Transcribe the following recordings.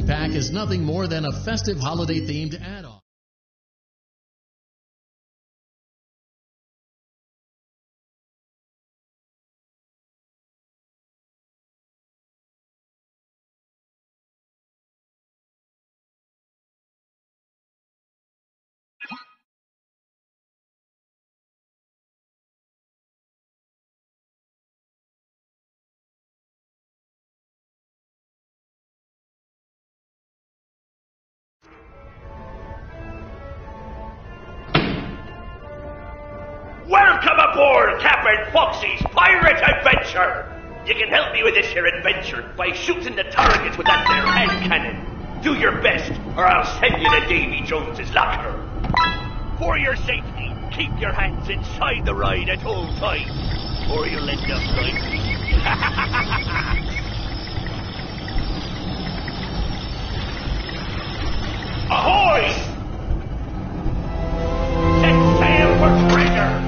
Pack is nothing more than a festive holiday-themed add-on. Welcome aboard Captain Foxy's Pirate Adventure! You can help me with this here adventure by shooting the targets with that there hand cannon. Do your best, or I'll send you to Davy Jones's locker. For your safety, keep your hands inside the ride at all times, or you'll end up like me. Ahoy! Set sail for treasure!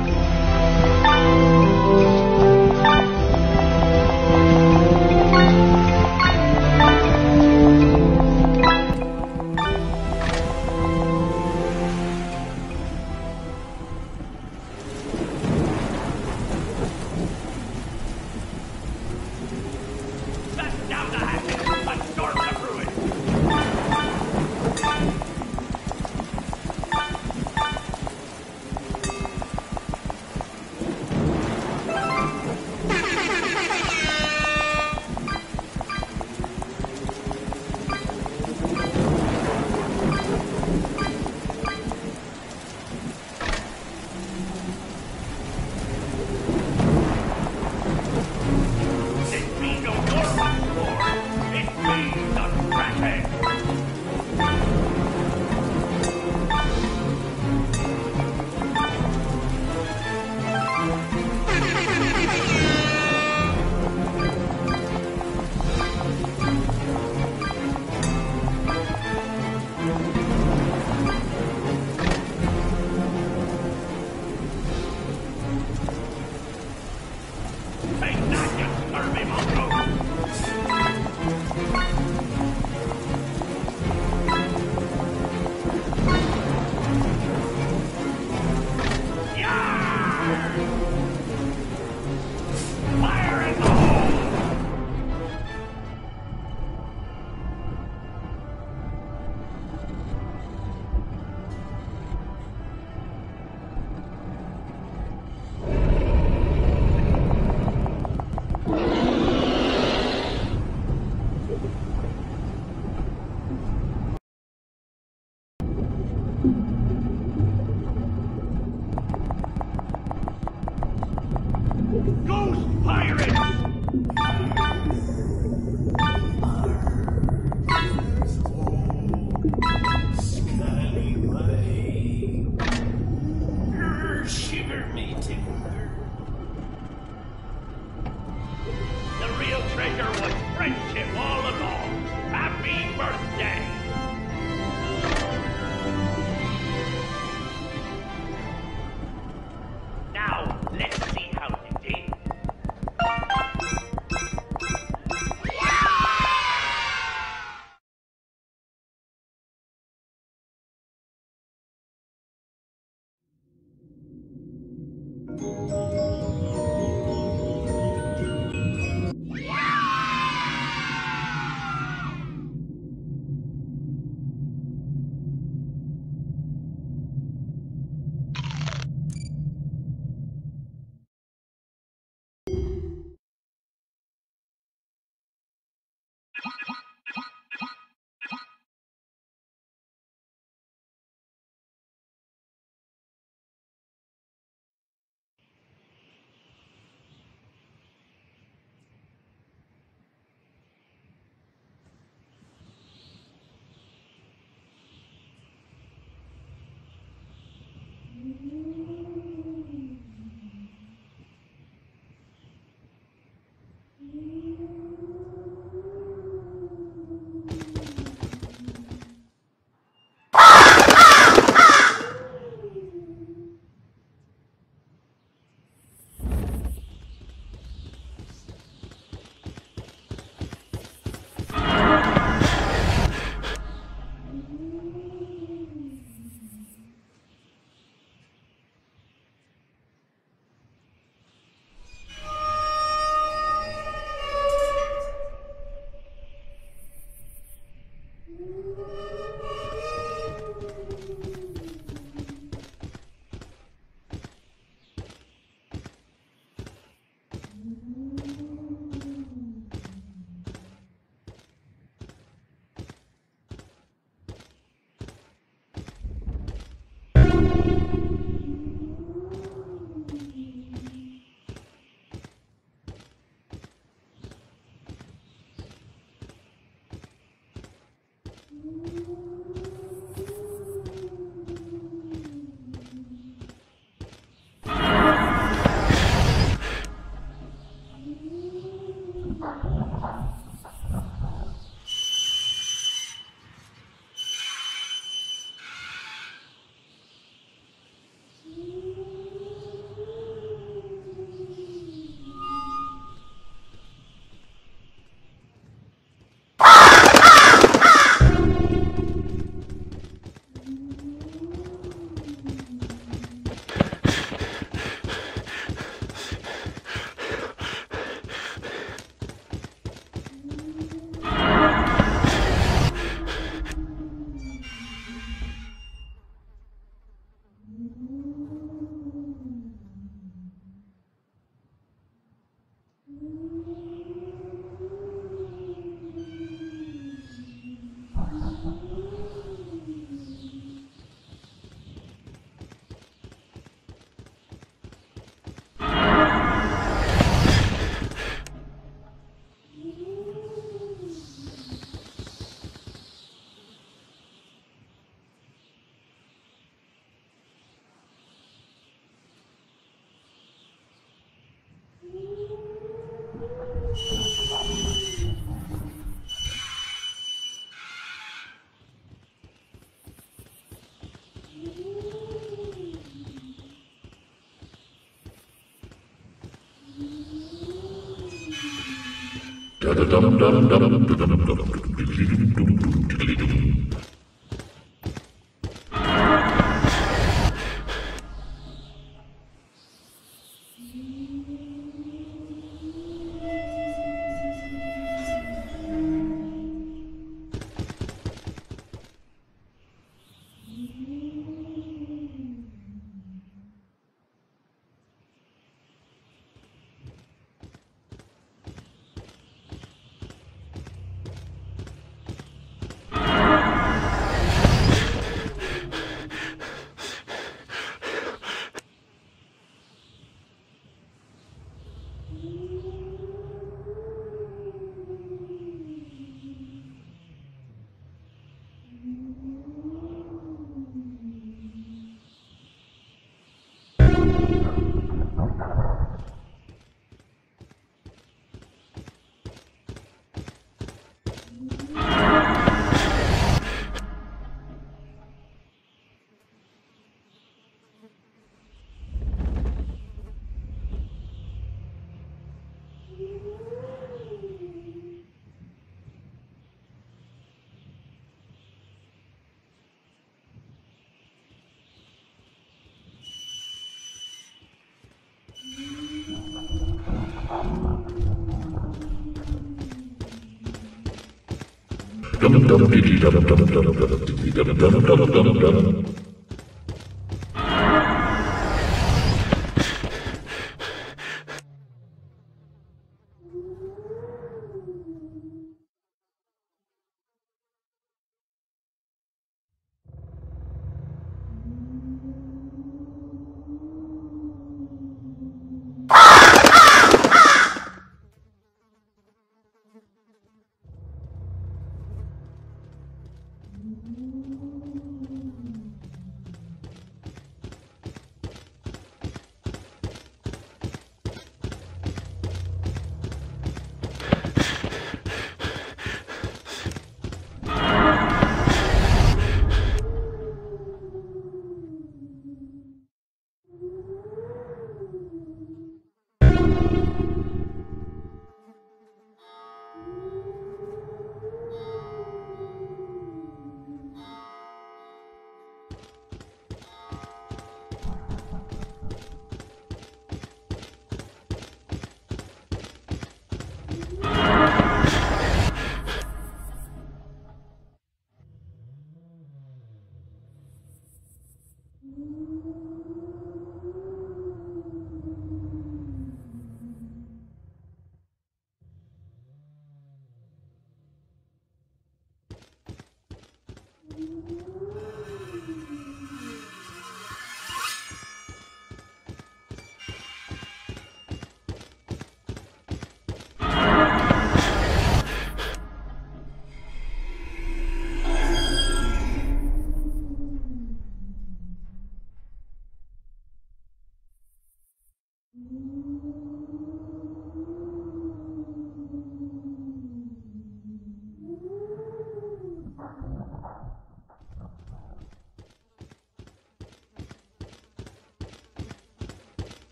Ghost pirates! Shiver me timber. The real treasure was friendship all along. Happy birthday! Now, let's see how you did.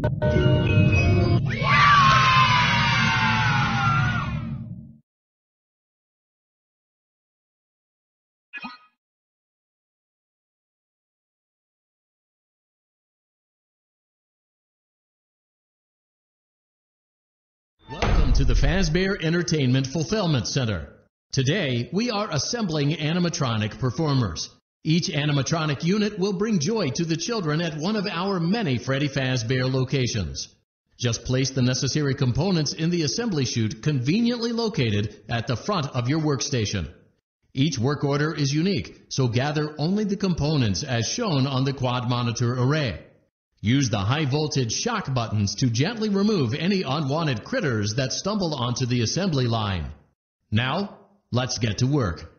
Welcome to the Fazbear Entertainment Fulfillment Center. Today, we are assembling animatronic performers. Each animatronic unit will bring joy to the children at one of our many Freddy Fazbear locations. Just place the necessary components in the assembly chute conveniently located at the front of your workstation. Each work order is unique, so gather only the components as shown on the quad monitor array. Use the high-voltage shock buttons to gently remove any unwanted critters that stumble onto the assembly line. Now, let's get to work.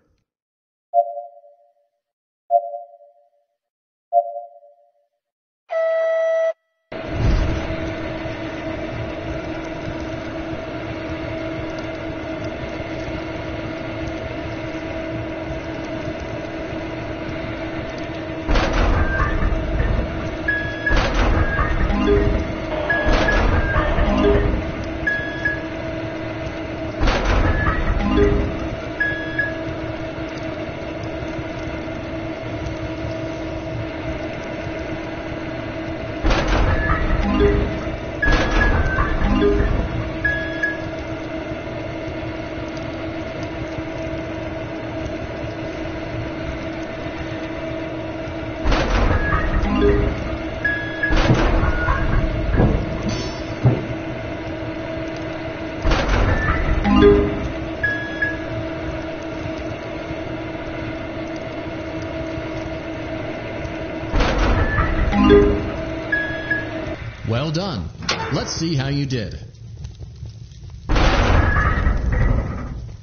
Well done. Let's see how you did.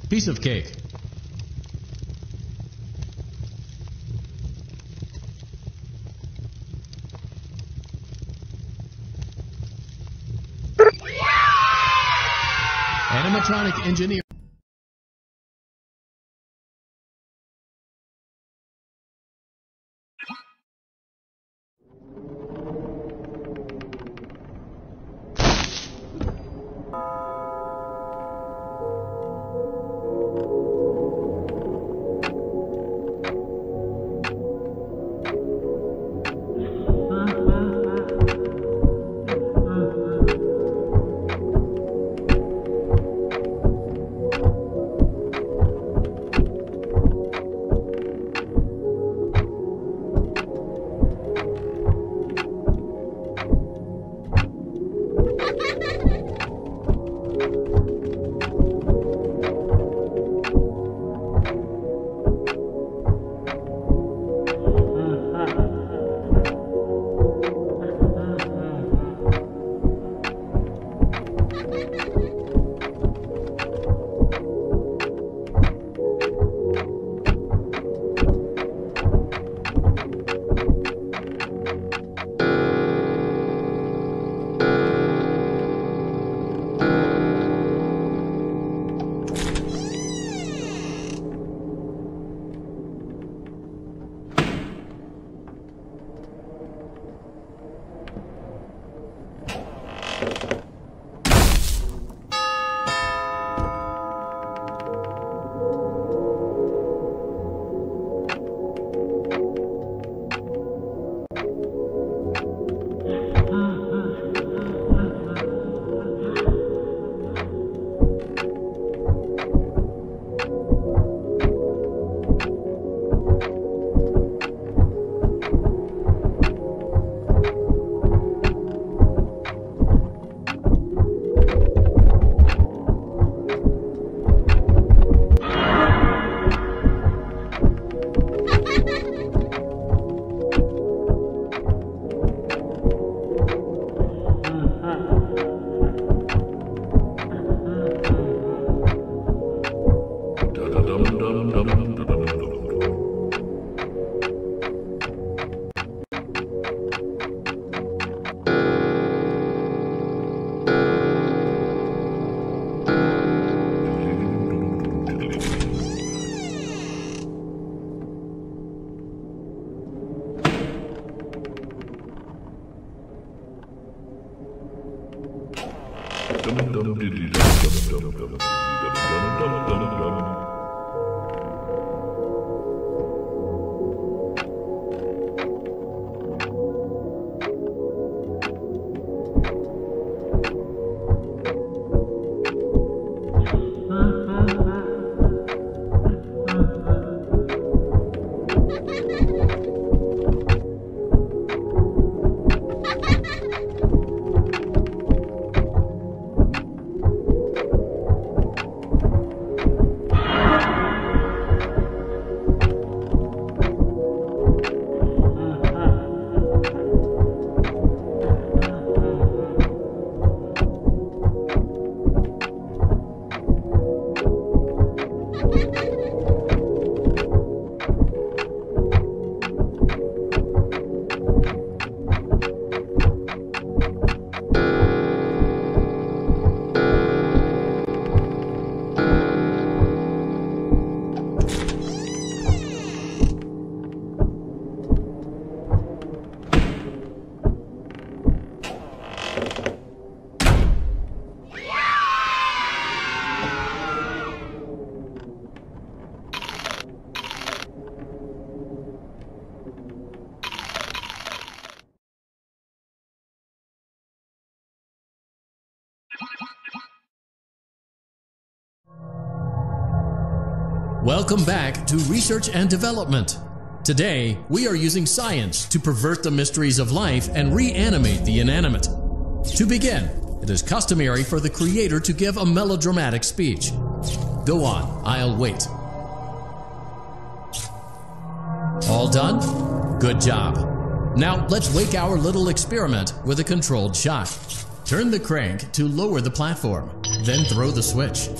Piece of cake. Animatronic engineer. Welcome back to Research and Development. Today, we are using science to pervert the mysteries of life and reanimate the inanimate. To begin, it is customary for the creator to give a melodramatic speech. Go on, I'll wait. All done? Good job. Now let's wake our little experiment with a controlled shot. Turn the crank to lower the platform, then throw the switch.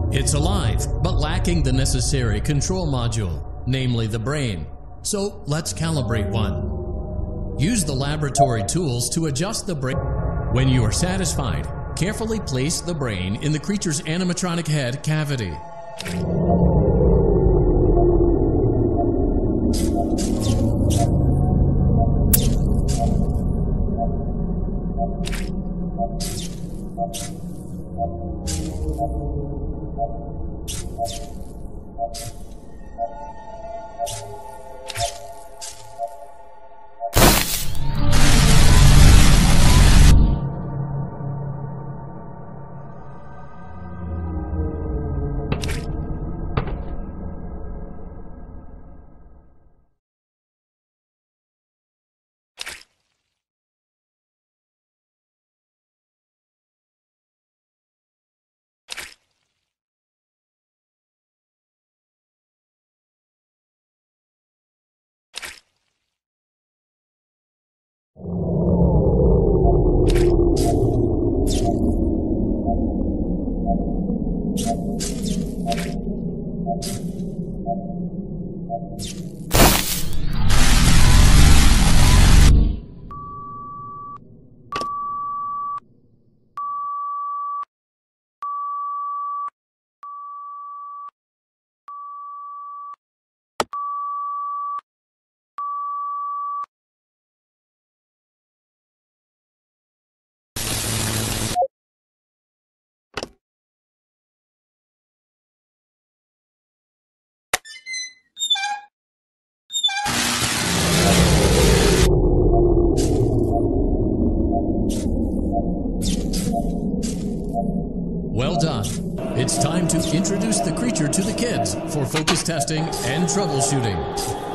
It's alive, but lacking the necessary control module, namely the brain. So let's calibrate one. Use the laboratory tools to adjust the brain. When you are satisfied, carefully place the brain in the creature's animatronic head cavity. Well done. It's time to introduce the creature to the kids for focus testing and troubleshooting.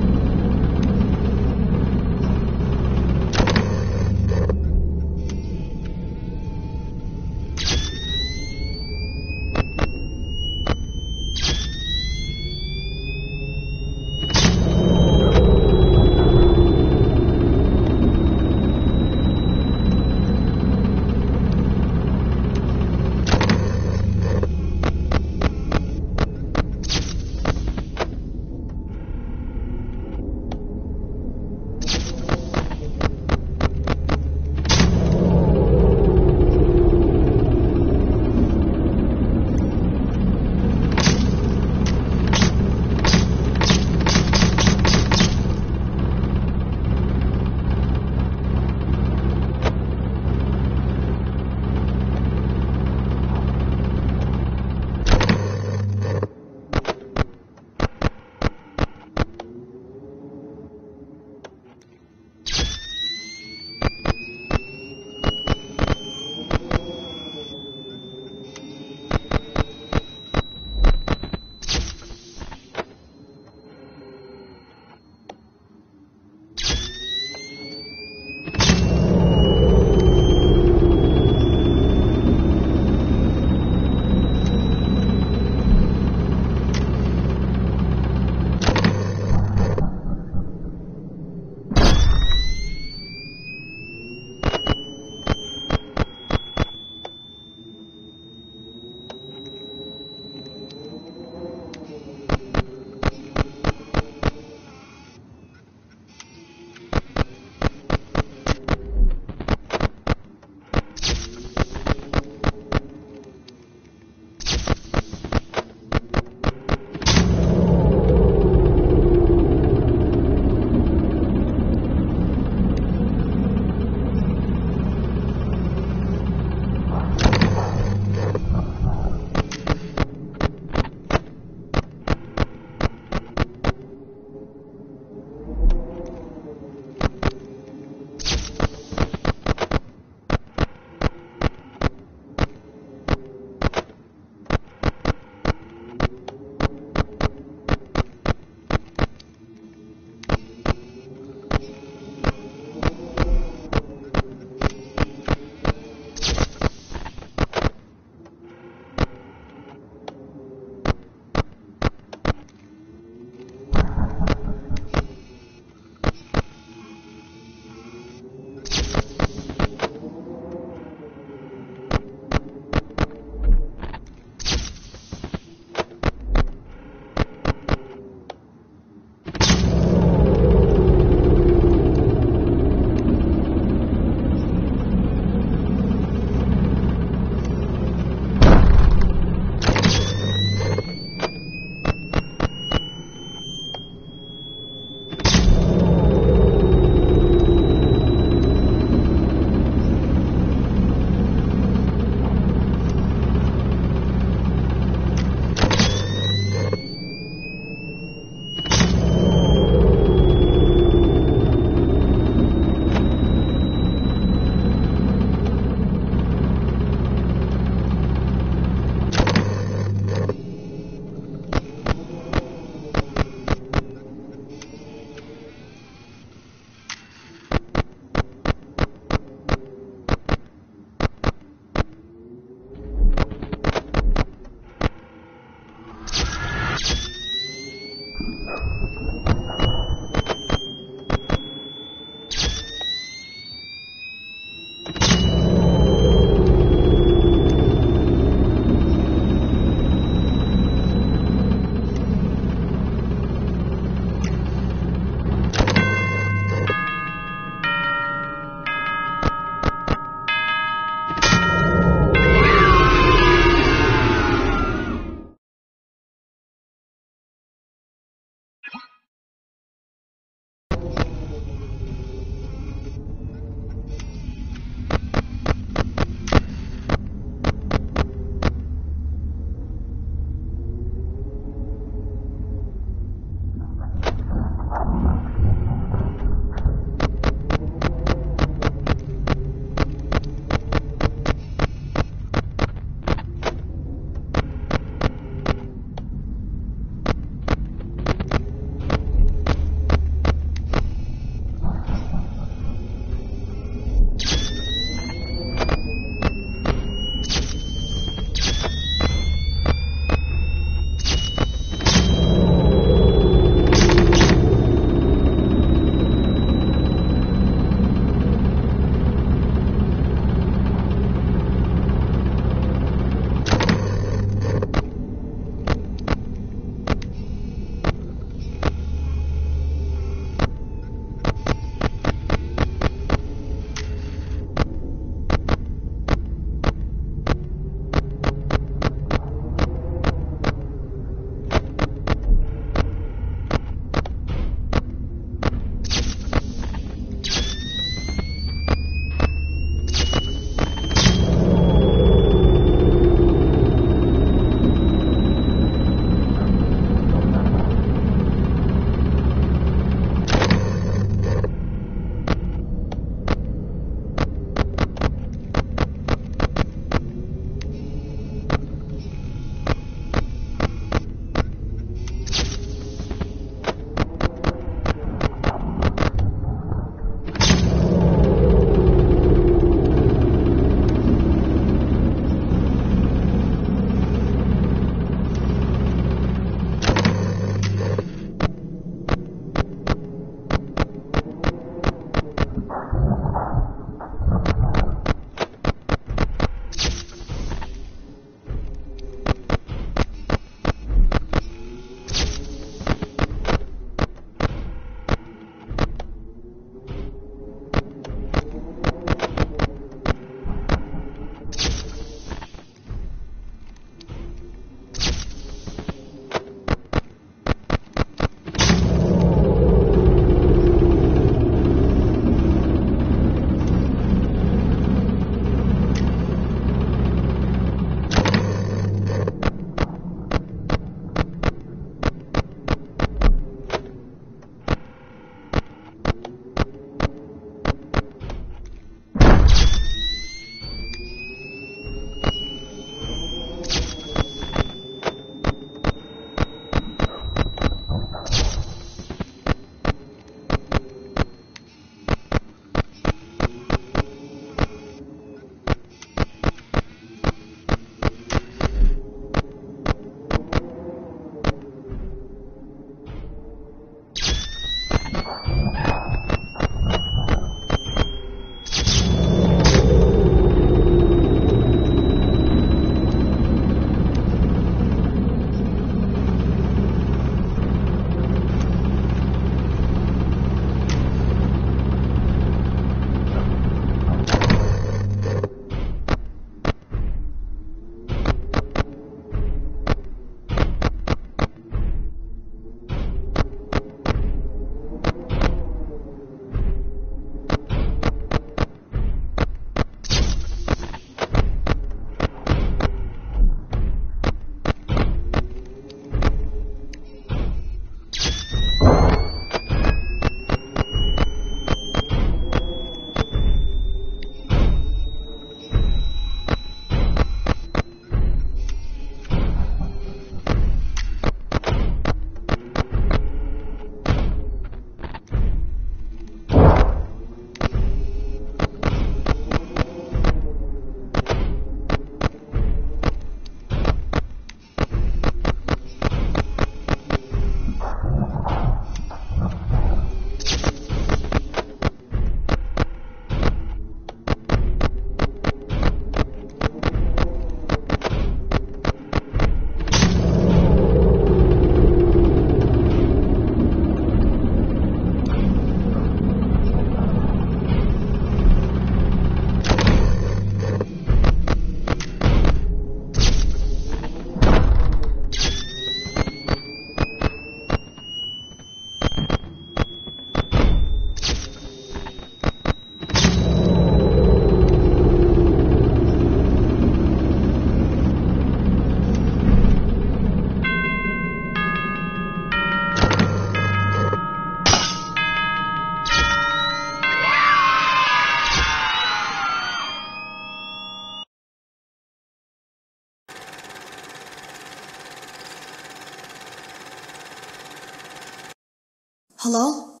Hello?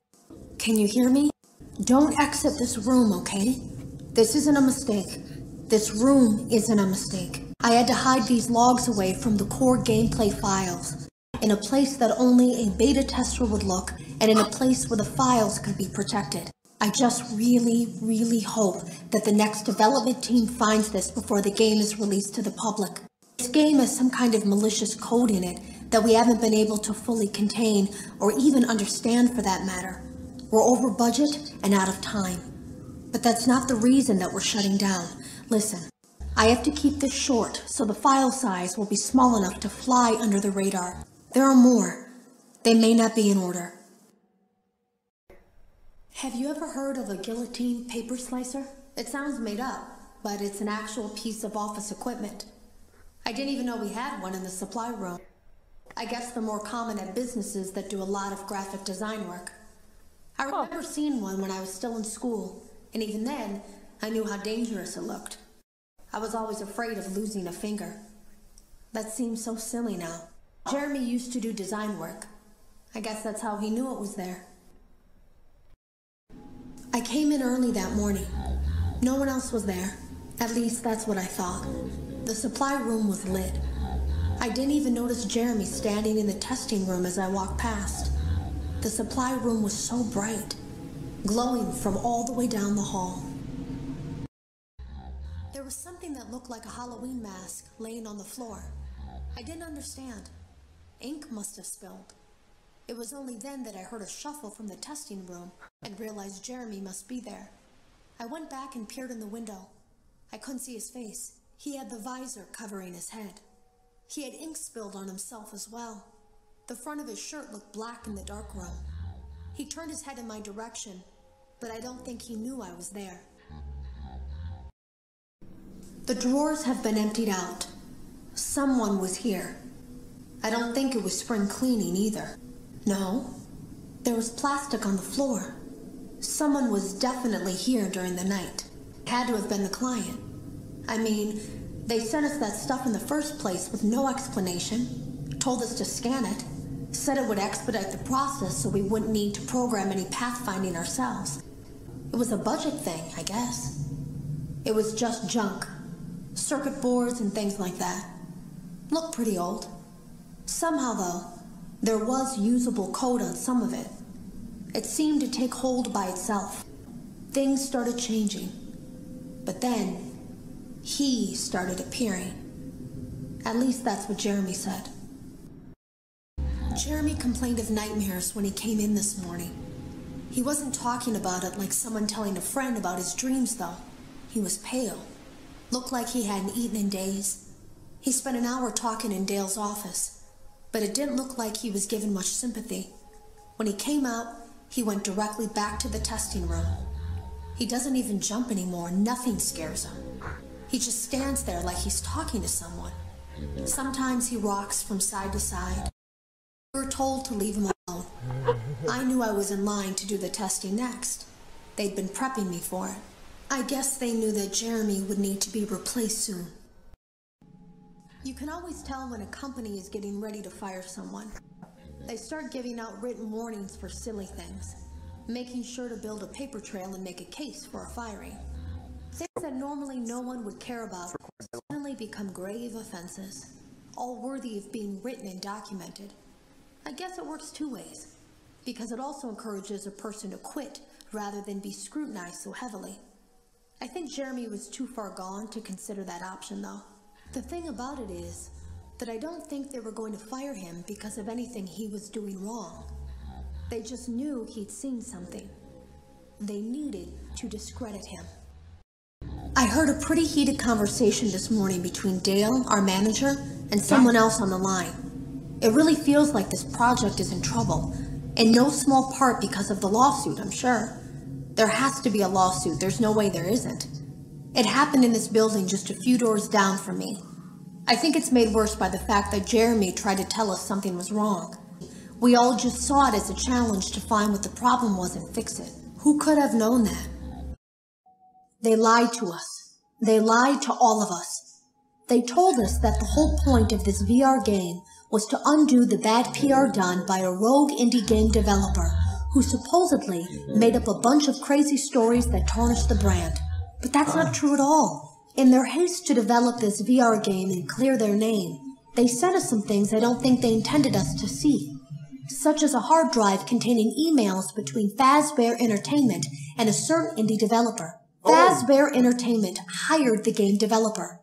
Can you hear me? Don't exit this room, okay? This isn't a mistake. This room isn't a mistake. I had to hide these logs away from the core gameplay files, in a place that only a beta tester would look, and in a place where the files could be protected. I just really hope that the next development team finds this before the game is released to the public. This game has some kind of malicious code in it that we haven't been able to fully contain, or even understand for that matter. We're over budget and out of time. But that's not the reason that we're shutting down. Listen, I have to keep this short so the file size will be small enough to fly under the radar. There are more. They may not be in order. Have you ever heard of a guillotine paper slicer? It sounds made up, but it's an actual piece of office equipment. I didn't even know we had one in the supply room. I guess they're more common at businesses that do a lot of graphic design work. I remember seeing one when I was still in school, and even then, I knew how dangerous it looked. I was always afraid of losing a finger. That seems so silly now. Jeremy used to do design work. I guess that's how he knew it was there. I came in early that morning. No one else was there. At least that's what I thought. The supply room was lit. I didn't even notice Jeremy standing in the testing room as I walked past. The supply room was so bright, glowing from all the way down the hall. There was something that looked like a Halloween mask laying on the floor. I didn't understand. Ink must have spilled. It was only then that I heard a shuffle from the testing room and realized Jeremy must be there. I went back and peered in the window. I couldn't see his face. He had the visor covering his head. He had ink spilled on himself as well. The front of his shirt looked black in the dark room. He turned his head in my direction, but I don't think he knew I was there. The drawers have been emptied out. Someone was here. I don't think it was spring cleaning either. No, there was plastic on the floor. Someone was definitely here during the night. It had to have been the client. I mean, they sent us that stuff in the first place with no explanation, told us to scan it, said it would expedite the process so we wouldn't need to program any pathfinding ourselves. It was a budget thing, I guess. It was just junk. Circuit boards and things like that. Looked pretty old. Somehow, though, there was usable code on some of it. It seemed to take hold by itself. Things started changing. But then, he started appearing. At least that's what Jeremy said. Jeremy complained of nightmares when he came in this morning. He wasn't talking about it like someone telling a friend about his dreams, though. He was pale. Looked like he hadn't eaten in days. He spent an hour talking in Dale's office, but it didn't look like he was given much sympathy. When he came out, he went directly back to the testing room. He doesn't even jump anymore. Nothing scares him. He just stands there like he's talking to someone. Sometimes he rocks from side to side. We were told to leave him alone. I knew I was in line to do the testing next. They'd been prepping me for it. I guess they knew that Jeremy would need to be replaced soon. You can always tell when a company is getting ready to fire someone. They start giving out written warnings for silly things, making sure to build a paper trail and make a case for a firing. Things that normally no one would care about suddenly become grave offenses, all worthy of being written and documented. I guess it works two ways, because it also encourages a person to quit rather than be scrutinized so heavily. I think Jeremy was too far gone to consider that option, though. The thing about it is that I don't think they were going to fire him because of anything he was doing wrong. They just knew he'd seen something. They needed to discredit him. I heard a pretty heated conversation this morning between Dale, our manager, and someone else on the line. It really feels like this project is in trouble, in no small part because of the lawsuit, I'm sure. There has to be a lawsuit. There's no way there isn't. It happened in this building just a few doors down from me. I think it's made worse by the fact that Jeremy tried to tell us something was wrong. We all just saw it as a challenge to find what the problem was and fix it. Who could have known that? They lied to us. They lied to all of us. They told us that the whole point of this VR game was to undo the bad PR done by a rogue indie game developer who supposedly made up a bunch of crazy stories that tarnished the brand. But that's not true at all. In their haste to develop this VR game and clear their name, they sent us some things I don't think they intended us to see, such as a hard drive containing emails between FNaF Entertainment and a certain indie developer. FNaF Entertainment hired the game developer.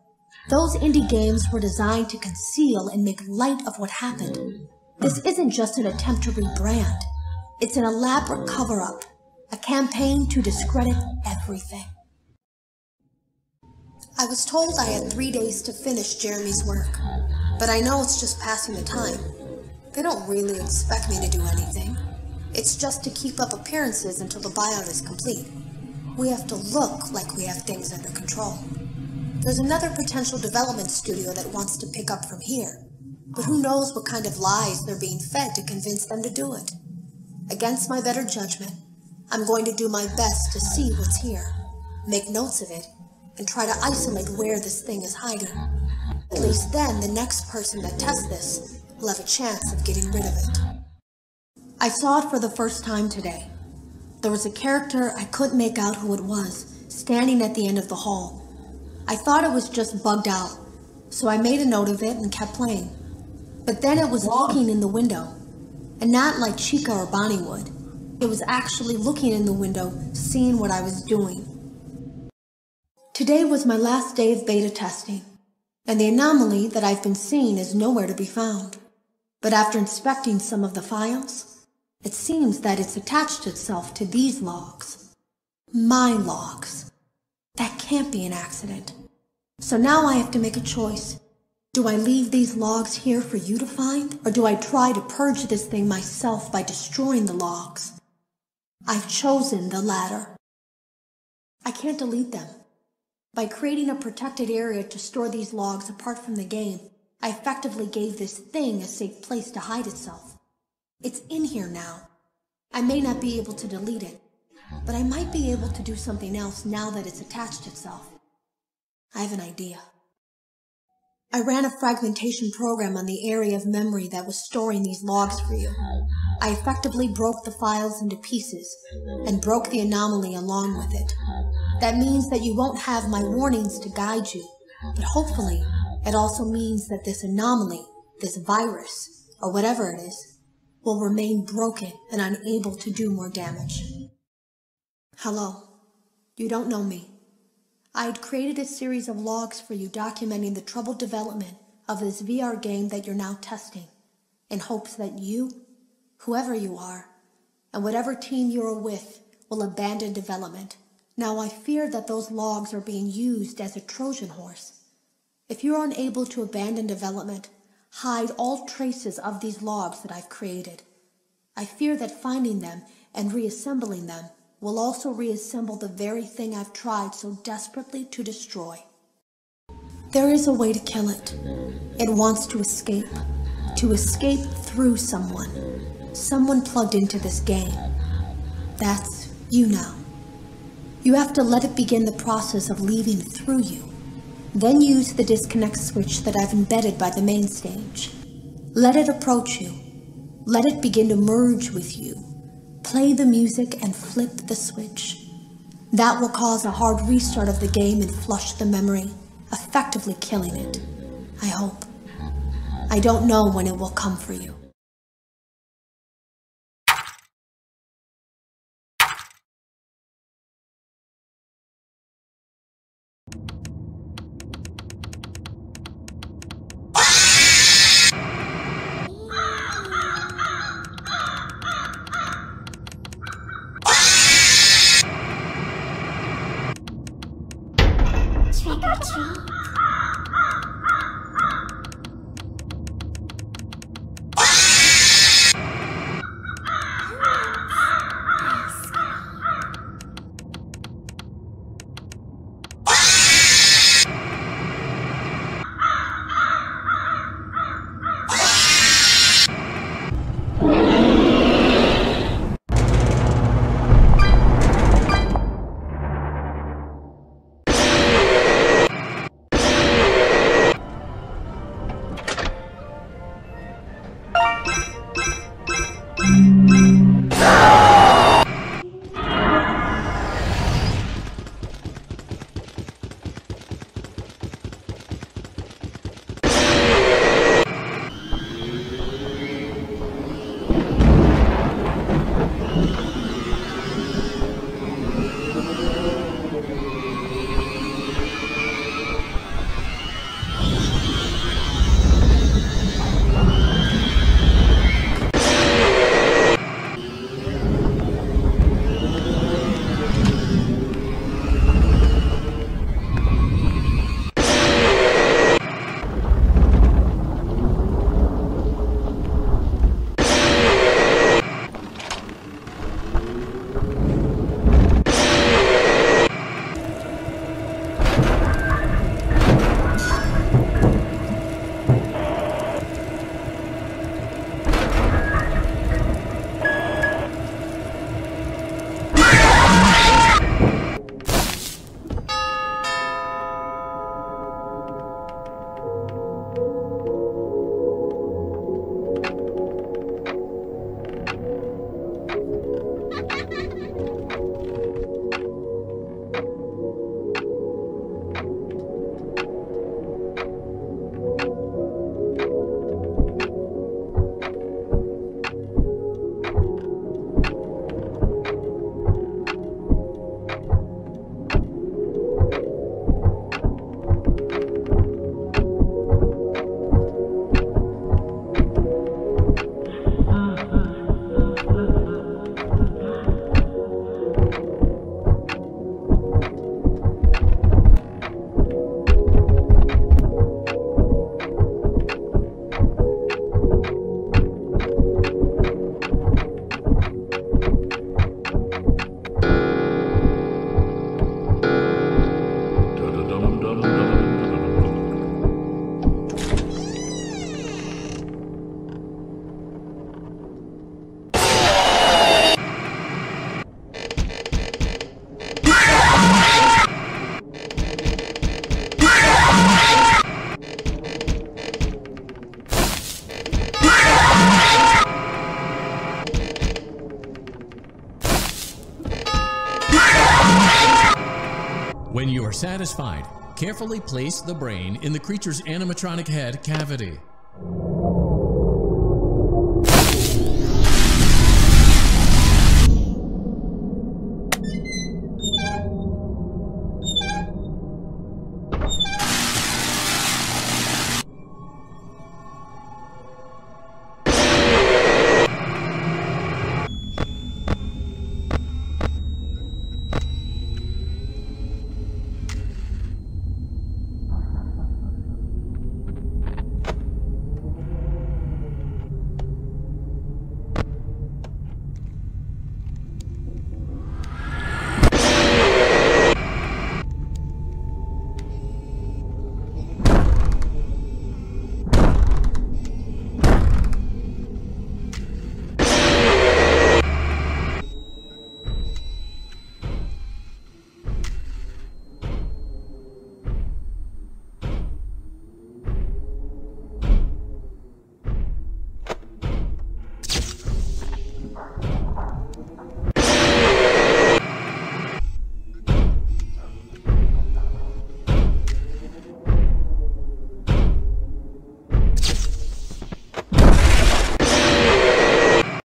Those indie games were designed to conceal and make light of what happened. This isn't just an attempt to rebrand. It's an elaborate cover-up, a campaign to discredit everything. I was told I had 3 days to finish Jeremy's work, but I know it's just passing the time. They don't really expect me to do anything. It's just to keep up appearances until the buyout is complete. We have to look like we have things under control. There's another potential development studio that wants to pick up from here, but who knows what kind of lies they're being fed to convince them to do it. Against my better judgment, I'm going to do my best to see what's here, make notes of it, and try to isolate where this thing is hiding. At least then, the next person that tests this will have a chance of getting rid of it. I saw it for the first time today. There was a character I couldn't make out who it was, standing at the end of the hall. I thought it was just bugged out, so I made a note of it and kept playing. But then it was looking in the window, and not like Chica or Bonnie would. It was actually looking in the window, seeing what I was doing. Today was my last day of beta testing, and the anomaly that I've been seeing is nowhere to be found. But after inspecting some of the files, it seems that it's attached itself to these logs. My logs. That can't be an accident. So now I have to make a choice. Do I leave these logs here for you to find, or do I try to purge this thing myself by destroying the logs? I've chosen the latter. I can't delete them. By creating a protected area to store these logs apart from the game, I effectively gave this thing a safe place to hide itself. It's in here now. I may not be able to delete it, but I might be able to do something else now that it's attached itself. I have an idea. I ran a fragmentation program on the area of memory that was storing these logs for you. I effectively broke the files into pieces and broke the anomaly along with it. That means that you won't have my warnings to guide you, but hopefully it also means that this anomaly, this virus, or whatever it is, will remain broken and unable to do more damage. Hello. You don't know me. I had created a series of logs for you documenting the troubled development of this VR game that you're now testing, in hopes that you, whoever you are, and whatever team you're with, will abandon development. Now I fear that those logs are being used as a Trojan horse. If you're unable to abandon development, hide all traces of these logs that I've created. I fear that finding them and reassembling them will also reassemble the very thing I've tried so desperately to destroy. There is a way to kill it. It wants to escape through someone plugged into this game. That's you now. You have to let it begin the process of leaving through you. Then use the disconnect switch that I've embedded by the main stage. Let it approach you. Let it begin to merge with you. Play the music and flip the switch. That will cause a hard restart of the game and flush the memory, effectively killing it. I hope. I don't know when it will come for you. Trick or treat. Satisfied, carefully place the brain in the creature's animatronic head cavity.